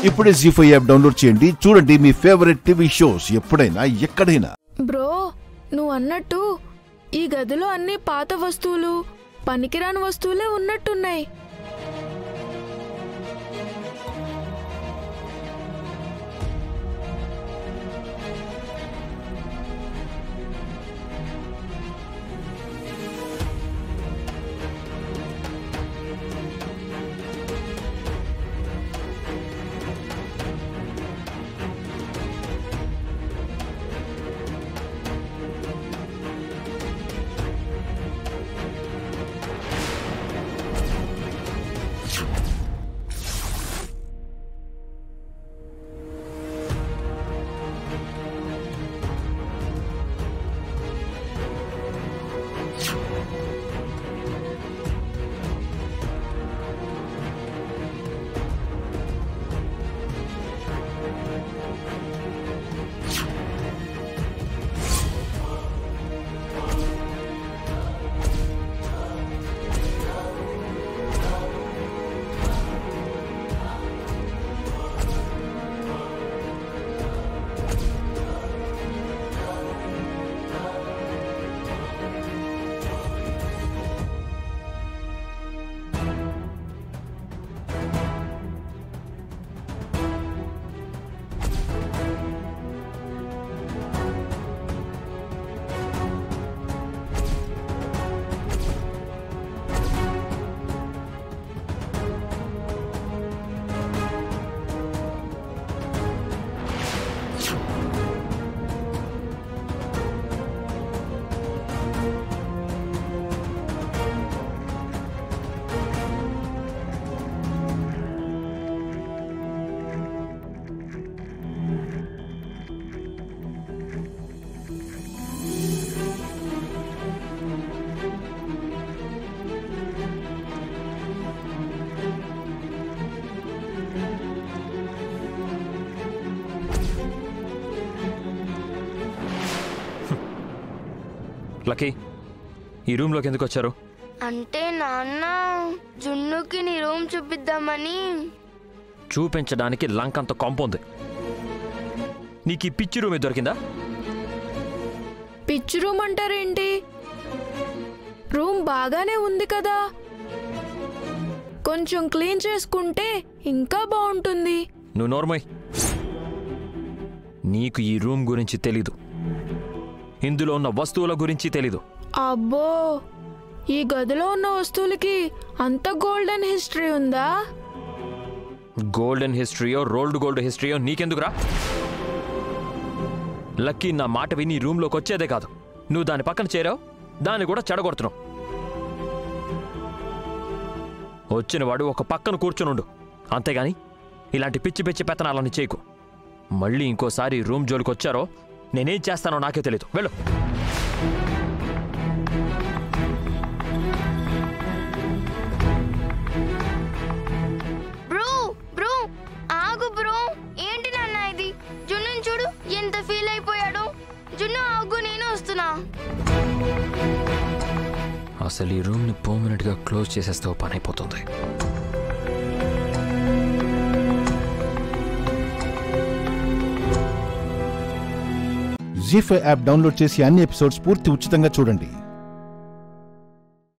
ఇప్పుడే జీ5 app download చేయండి. చూడండి మీ ఫేవరెట్ టీవీ షోస్ ఎప్పుడైనా ఎక్కడైనా. బ్రో, నువ్వు అన్నట్టు ఈ గదిలో అన్ని పాత వస్తువులు, పనికిరాని వస్తువులే ఉన్నట్టున్నాయి. లక్కీ, ఈ రూమ్లోకి ఎందుకు వచ్చారు? అంటే నాన్న, జున్నుకి నీ రూమ్ చూపిద్దామని. చూపించడానికి లంకంత కాంపౌండ్. నీకు ఈ పిచ్చి రూమ్ దొరికిందా? పిచ్చి రూమ్ అంటారేంటి? రూమ్ బాగానే ఉంది కదా, కొంచెం క్లీన్ చేసుకుంటే ఇంకా బాగుంటుంది. నువ్వు నోర్మోయ్, నీకు ఈ రూమ్ గురించి తెలీదు, ఇందులో ఉన్న వస్తువుల గురించి తెలీదు. అబ్బో, ఈ గదిలో ఉన్న వస్తువులకి అంత గోల్డెన్ హిస్టరీ ఉందా? గోల్డెన్ హిస్టరీయో రోల్డ్ గోల్డ్ హిస్టరీయో నీకెందుకురా? లక్కీ, నా మాట విని రూమ్లోకి వచ్చేదే కాదు, నువ్వు దాని పక్కన చేరావు, దాన్ని కూడా చెడగొడుతున్నావు. వచ్చినవాడు ఒక పక్కన కూర్చునుండు, అంతేగాని ఇలాంటి పిచ్చి పిచ్చి పెత్తనాలని చేయకు. మళ్ళీ ఇంకోసారి రూమ్ జోలికి వచ్చారో నేనేం చేస్తానో నాకే తెలీదు. వెళ్ళు. బ్రో బ్రో ఆగు బ్రో. ఏంటి నాన్న ఇది? జున్నుని చూడు, ఎంత ఫీల్ అయిపోయాడు. జున్ను ఆగు, నేను వస్తున్నా. అసలు ఈ రూమ్ని పర్మనెంట్గా క్లోజ్ చేసేస్తే పని అయిపోతుంది. జీ5 యాప్ డౌన్లోడ్ చేసి అన్ని ఎపిసోడ్స్ పూర్తి ఉచితంగా చూడండి.